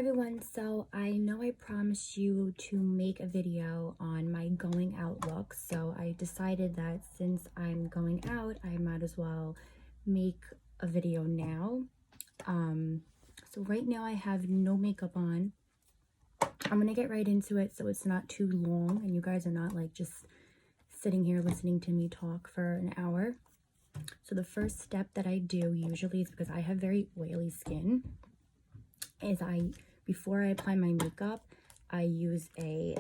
everyone, so I know I promised you to make a video on my going out look, so I decided that since I'm going out, I might as well make a video now. So right now I have no makeup on. I'm gonna get right into it so it's not too long and you guys are not like just sitting here listening to me talk for an hour. So the first step that I do usually is, because I have very oily skin, is before I apply my makeup, I use a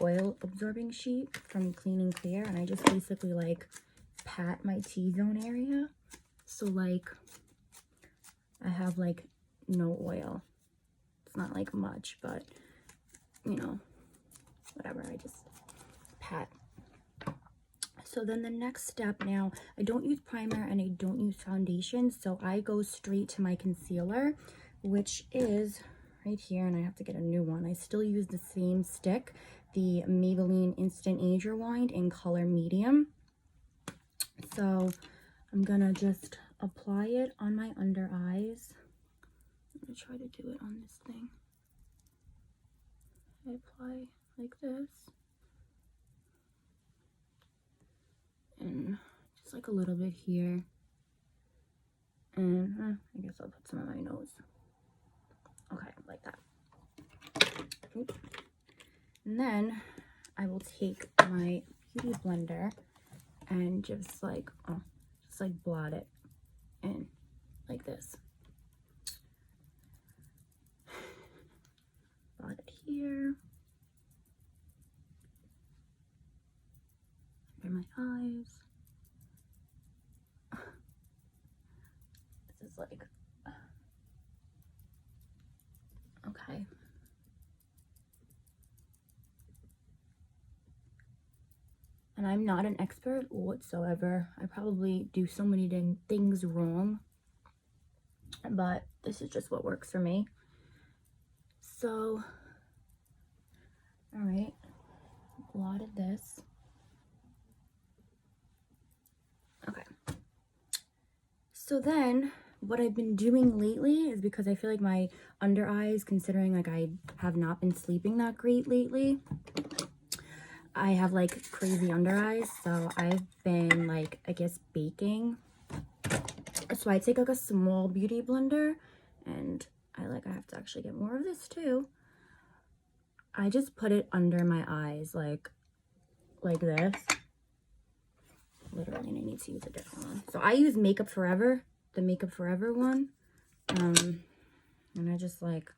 oil absorbing sheet from Clean and Clear, and I just basically like pat my T-zone area. So like I have like no oil. It's not like much, but you know, whatever, I just pat. So then the next step, now I don't use primer and I don't use foundation, so I go straight to my concealer, which is right here, and I have to get a new one. I still use the same stick, the Maybelline Instant Age Rewind in color medium. So I'm gonna just apply it on my under eyes. I'm gonna try to do it on this thing. I apply like this. And just like a little bit here, and I guess I'll put some on my nose. Okay, like that. Oops. And then I will take my beauty blender and just like blot it in like this. Blot it here. Under my eyes. This is like, okay. And I'm not an expert whatsoever. I probably do so many things wrong, but this is just what works for me. So, all right, blotted this. Okay. So then what I've been doing lately is, because I feel like my under eyes, considering like I have not been sleeping that great lately, I have like crazy under eyes, so I've been like, I guess, baking. So I take like a small beauty blender, and I have to actually get more of this too. I just put it under my eyes like this. Literally, and I need to use a different one. So I use Makeup Forever, the Makeup Forever one. And I just like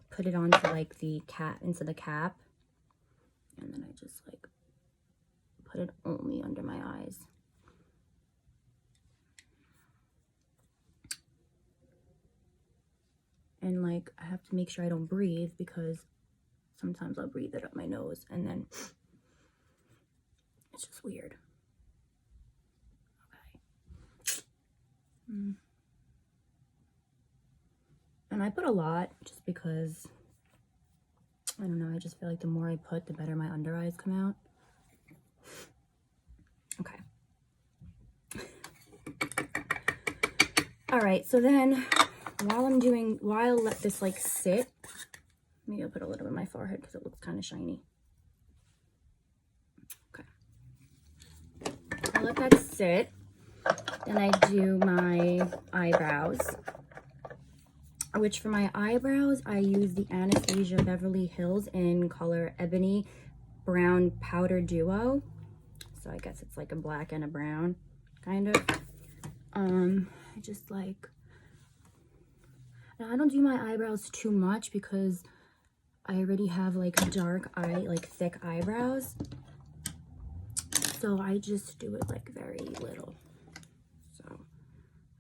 put it onto like the cap, into the cap. And then I just like put it only under my eyes. And like I have to make sure I don't breathe, because sometimes I'll breathe it up my nose and then it's just weird. Okay. And I put a lot just because, I don't know, I just feel like the more I put, the better my under eyes come out. Okay. All right, so then while I let this like sit, maybe I'll put a little bit on my forehead because it looks kind of shiny. Okay. I let that sit. Then I do my eyebrows, which for my eyebrows, I use the Anastasia Beverly Hills in color Ebony Brown Powder Duo. So I guess it's like a black and a brown, kind of. I just like, now I don't do my eyebrows too much because I already have like thick eyebrows. So I just do it like very little. So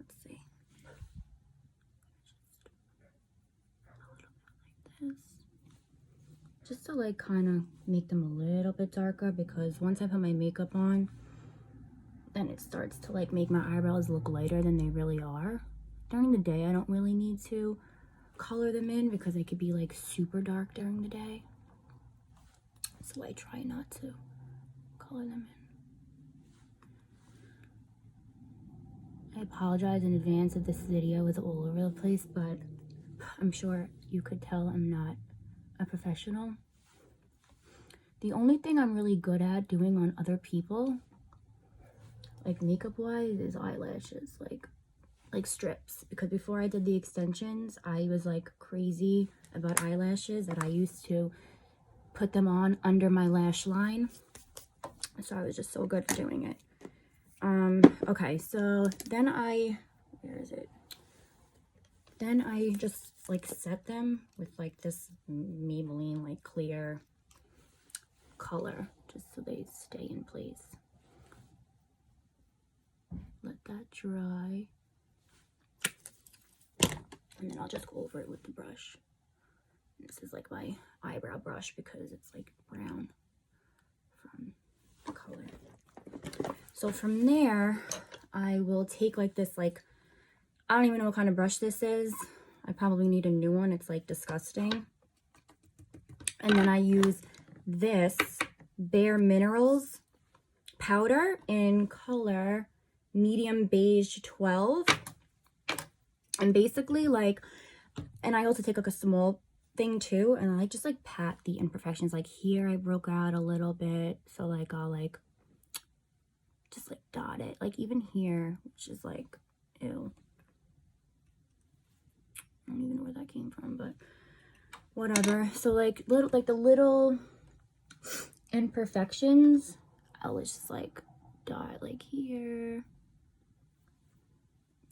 let's see. Just a little bit like this. Just to like kind of make them a little bit darker, because once I put my makeup on, then it starts to like make my eyebrows look lighter than they really are. During the day, I don't really need to color them in because they could be like super dark during the day. So I try not to color them I apologize in advance if this video is all over the place, but I'm sure you could tell I'm not a professional. The only thing I'm really good at doing on other people, like makeup wise, is eyelashes, like strips, because before I did the extensions, I was like crazy about eyelashes, that I used to put them on under my lash line, so I was just so good at doing it. Okay, so then where is it? Then I just like set them with like this Maybelline like clear color, just so they stay in place. Let that dry. And then I'll just go over it with the brush. This is like my eyebrow brush because it's like brown from the color. So from there, I will take like this, like, I don't even know what kind of brush this is. I probably need a new one. It's like disgusting. And then I use this Bare Minerals powder in color medium beige 12. And basically like, and I also take like a small thing too, and I just like pat the imperfections. Like here I broke out a little bit, so like I'll like just like dot it, like even here, which is like, ew, I don't even know where that came from, but whatever. So like little, like the little imperfections, I'll just like dot like here.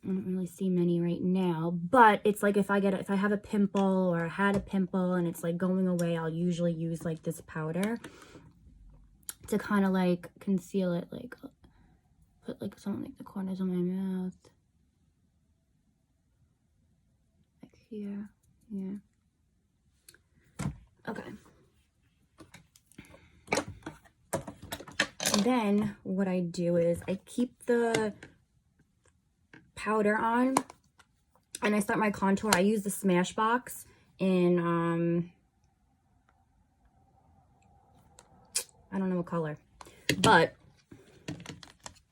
I don't really see many right now, but it's like if I have a pimple or I had a pimple and it's like going away, I'll usually use like this powder to kind of like conceal it, like put like something like the corners of my mouth, like here, yeah. Okay. And then what I do is I keep the powder on and I start my contour. I use the Smashbox in I don't know what color, but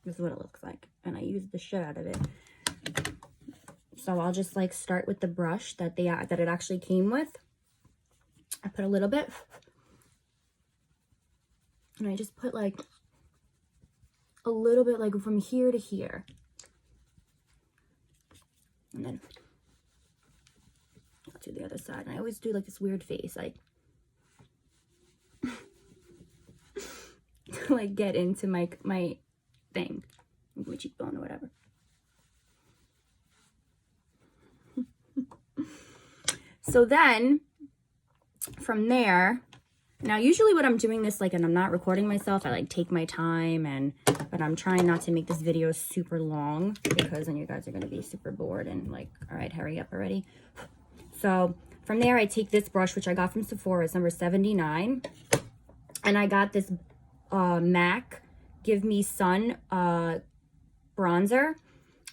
this is what it looks like, and I use the shit out of it. So I'll just like start with the brush that it actually came with. I put a little bit, and I just put like a little bit, like from here to here. And then I'll do the other side. And I always do like this weird face, like like get into my thing, my cheekbone or whatever. So then from there, now usually when I'm doing this, like, and I'm not recording myself, I like take my time, but I'm trying not to make this video super long because then you guys are going to be super bored and like, all right, hurry up already. So from there, I take this brush, which I got from Sephora. It's number 79. And I got this MAC Give Me Sun bronzer.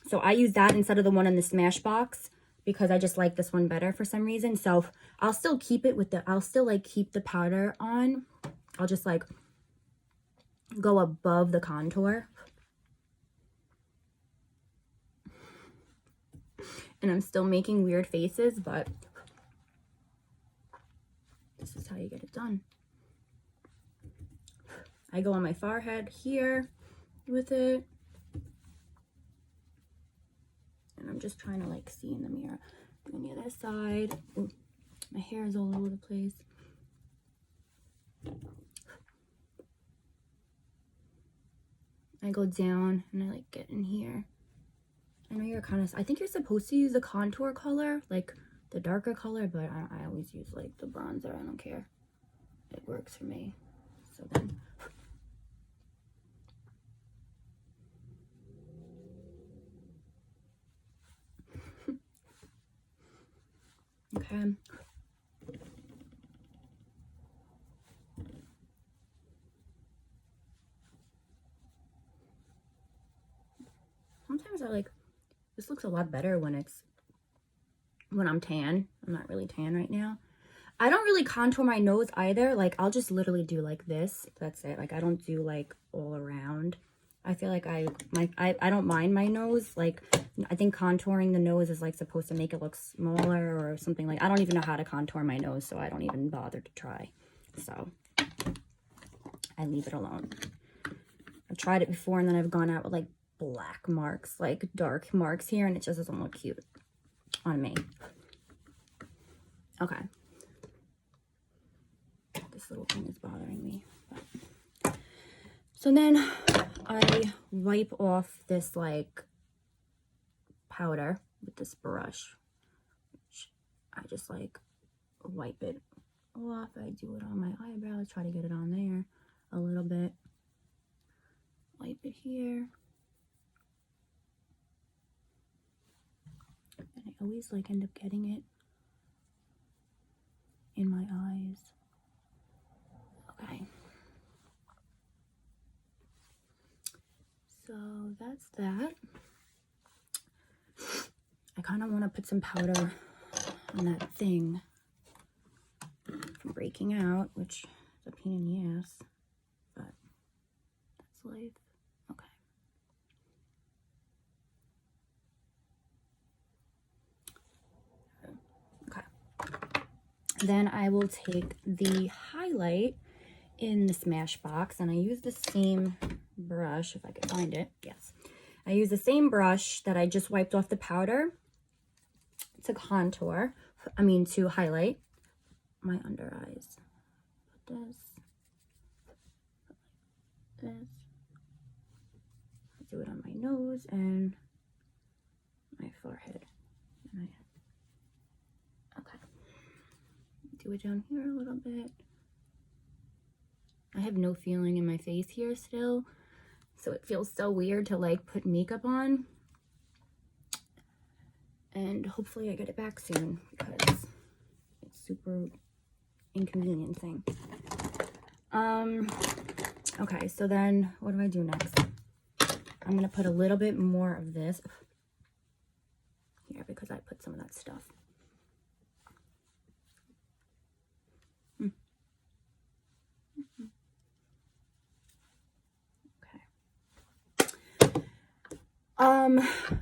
So I use that instead of the one in the Smashbox because I just like this one better for some reason. So I'll still keep it with I'll still like keep the powder on. I'll just like go above the contour. And I'm still making weird faces, but this is how you get it done. I go on my forehead here with it. And I'm just trying to like see in the mirror. On the other side. Ooh, my hair is all over the place. I go down and I like get in here. I know you're I think you're supposed to use the contour color, like the darker color, but I always use like the bronzer. I don't care. It works for me. So then. Okay. Sometimes I like, this looks a lot better when I'm tan. I'm not really tan right now. I don't really contour my nose either. Like, I'll just literally do like this. That's it. Like, I don't do like all around. I feel like I don't mind my nose. Like, I think contouring the nose is like supposed to make it look smaller or something. Like, I don't even know how to contour my nose, so I don't even bother to try. So I leave it alone. I've tried it before, and then I've gone out with like black marks, like dark marks here, and it just doesn't look cute on me. Okay. This little thing is bothering me. So then I wipe off this like powder with this brush. Which I just like wipe it off. I do it on my eyebrows, try to get it on there a little bit. Wipe it here. And I always like end up getting it in my eyes. Okay. So that's that. I kind of want to put some powder on that thing from breaking out, which is a pain in the ass, but that's life. Then I will take the highlight in the Smashbox, and I use the same brush, if I can find it. Yes. I use the same brush that I just wiped off the powder to to highlight my under eyes. Put this. Put this. I do it on my nose and my forehead. Okay. Do it down here a little bit. I have no feeling in my face here still, so it feels so weird to like put makeup on. And hopefully I get it back soon because it's super inconveniencing. Okay, so then what do I do next? I'm gonna put a little bit more of this here because I put some of that stuff.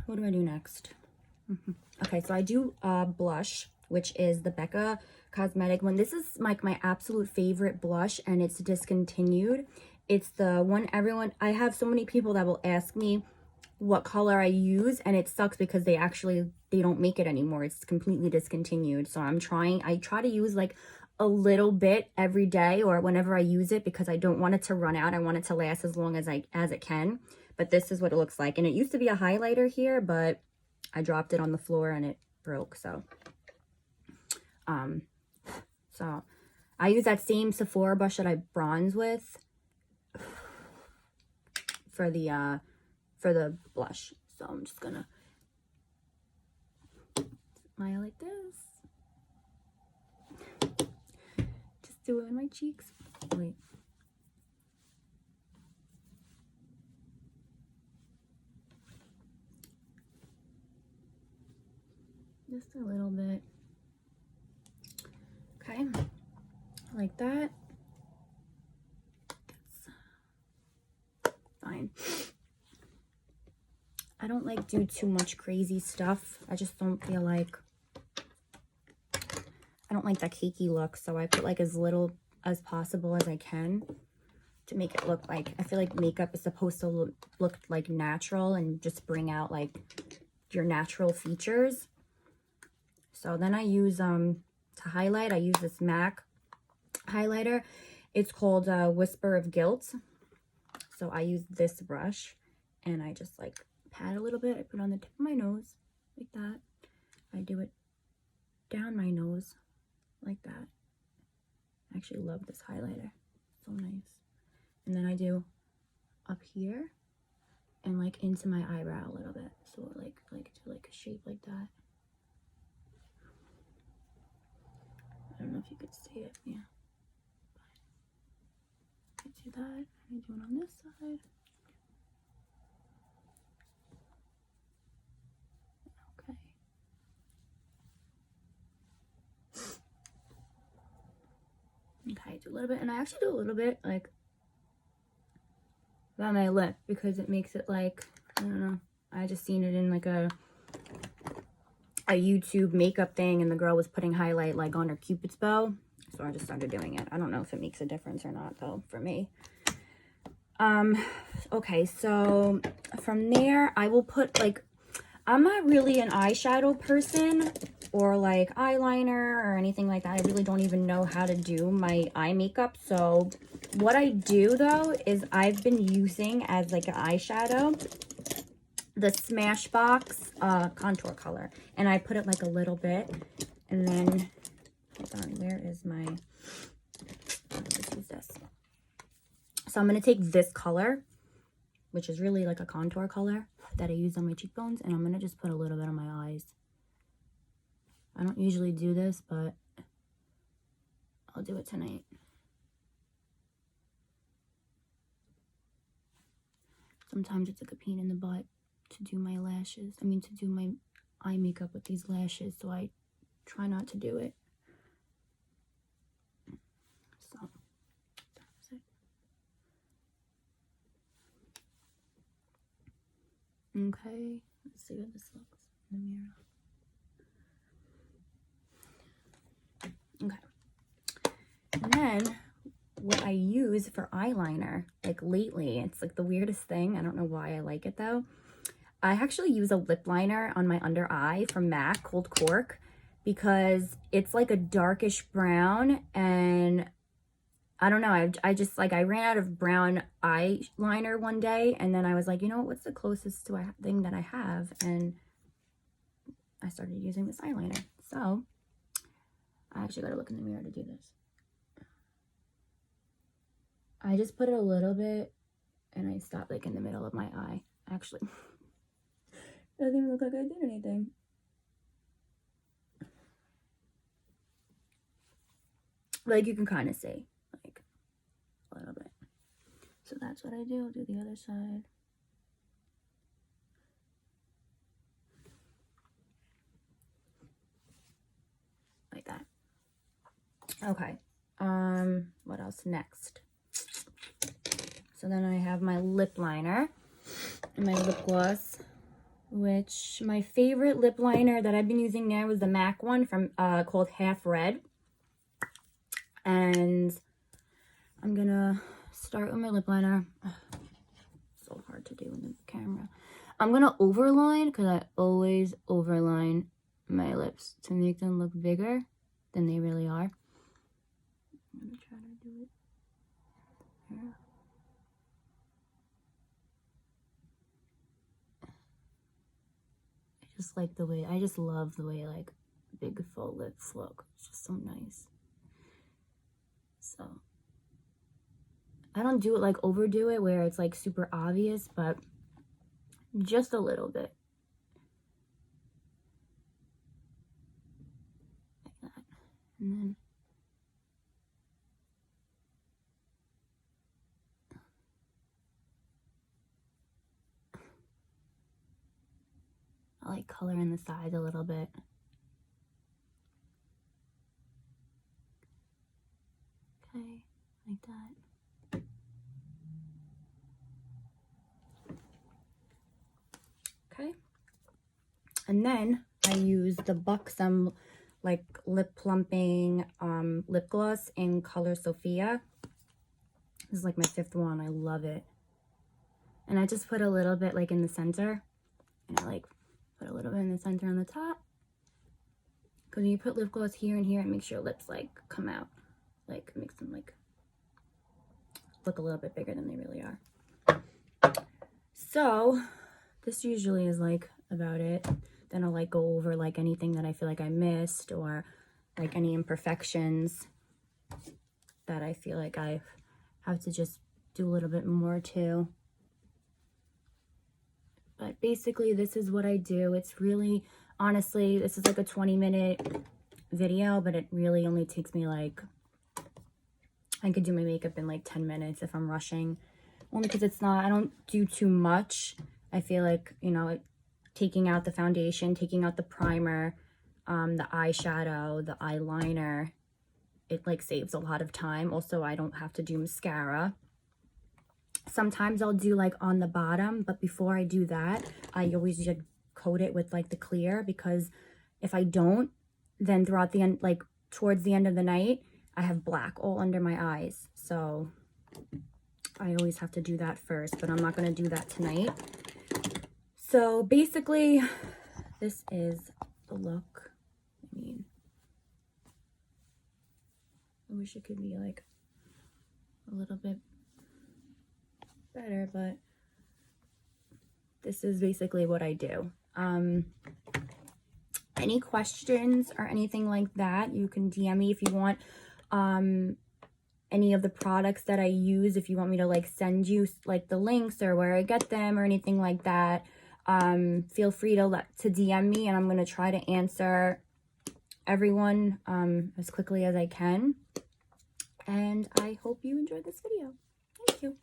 What do I do next? Okay, so I do blush, which is the Becca Cosmetic one. This is like my absolute favorite blush, and it's discontinued. It's the one I have so many people that will ask me what color I use, and it sucks because they don't make it anymore. It's completely discontinued. So I try to use like a little bit every day or whenever I use it because I don't want it to run out. I want it to last as long as it can. But this is what it looks like. And it used to be a highlighter here, but I dropped it on the floor and it broke. So I use that same Sephora brush that I bronze with for the blush. So I'm just gonna smile like this. Just do it on my cheeks. Wait. Just a little bit. Okay, like that. That's fine. I don't like do too much crazy stuff. I just don't feel like, I don't like that cakey look, so I put like as little as possible as I can to make it look like, I feel like makeup is supposed to look like natural and just bring out like your natural features. So then I use, to highlight, I use this MAC highlighter. It's called Whisper of Guilt. So I use this brush and I just like pat a little bit. I put it on the tip of my nose like that. I do it down my nose like that. I actually love this highlighter. So nice. And then I do up here and like into my eyebrow a little bit. So like do like a shape like that. I don't know if you could see it. Yeah. I do that. I do it on this side. Okay. Okay, do a little bit, and I actually do a little bit like by my lip because it makes it like, I don't know. I just seen it in like a YouTube makeup thing, and the girl was putting highlight like on her Cupid's bow. So I just started doing it. I don't know if it makes a difference or not though for me. Okay, so from there I will put like, I'm not really an eyeshadow person or like eyeliner or anything like that. I really don't even know how to do my eye makeup. So what I do though is I've been using as like an eyeshadow the Smashbox contour color, and I put it like a little bit, and then hold on, where is my, let's use this. So I'm going to take this color, which is really like a contour color that I use on my cheekbones, and I'm going to just put a little bit on my eyes. I don't usually do this, but I'll do it tonight. Sometimes it's like a pain in the butt to do my lashes. I mean, to do my eye makeup with these lashes, so I try not to do it. So, that's it. Okay, let's see what this looks in the mirror. Okay. And then what I use for eyeliner, like lately, it's like the weirdest thing. I don't know why I like it though. I actually use a lip liner on my under eye from MAC called Cork because it's like a darkish brown, and I don't know, I just like, I ran out of brown eyeliner one day, and then I was like, you know what, what's the closest to a thing that I have? And I started using this eyeliner. So I actually gotta look in the mirror to do this. I just put it a little bit and I stopped like in the middle of my eye. Actually, it doesn't even look like I did anything. Like you can kind of see, like a little bit. So that's what I do. I'll do the other side. Like that. Okay. What else next? So then I have my lip liner and my lip gloss, which my favorite lip liner that I've been using now is the MAC one from called Half Red. And I'm gonna start with my lip liner. So hard to do in the camera. I'm gonna overline because I always overline my lips to make them look bigger than they really are. I'm gonna try to do it here. I just like the way, I just love the way like big full lips look. It's just so nice. So I don't do it like overdo it where it's like super obvious, but just a little bit. Like that. And then I like color in the sides a little bit. Okay, like that. Okay. And then I use the Buxom like lip plumping lip gloss in color Sophia. This is like my 5th one. I love it. And I just put a little bit like in the center. And I like put a little bit in the center on the top. Because when you put lip gloss here and here, it makes your lips like come out. Like it makes them like look a little bit bigger than they really are. So this usually is like about it. Then I'll like go over like anything that I feel like I missed or like any imperfections that I feel like I have to just do a little bit more to. But basically this is what I do. It's really, honestly, this is like a 20-minute video, but it really only takes me like, I could do my makeup in like 10 minutes if I'm rushing. Only because it's not, I don't do too much. I feel like, you know, taking out the foundation, taking out the primer, the eyeshadow, the eyeliner, it like saves a lot of time. Also, I don't have to do mascara. Sometimes I'll do like on the bottom, but before I do that, I always just coat it with like the clear, because if I don't, then throughout the end, like towards the end of the night, I have black all under my eyes. So I always have to do that first, but I'm not going to do that tonight. So basically, this is the look. I mean, I wish it could be like a little bit better, but this is basically what I do. Any questions or anything like that, you can DM me if you want any of the products that I use, if you want me to like send you like the links or where I get them or anything like that. Feel free to DM me, and I'm going to try to answer everyone as quickly as I can. And I hope you enjoyed this video. Thank you.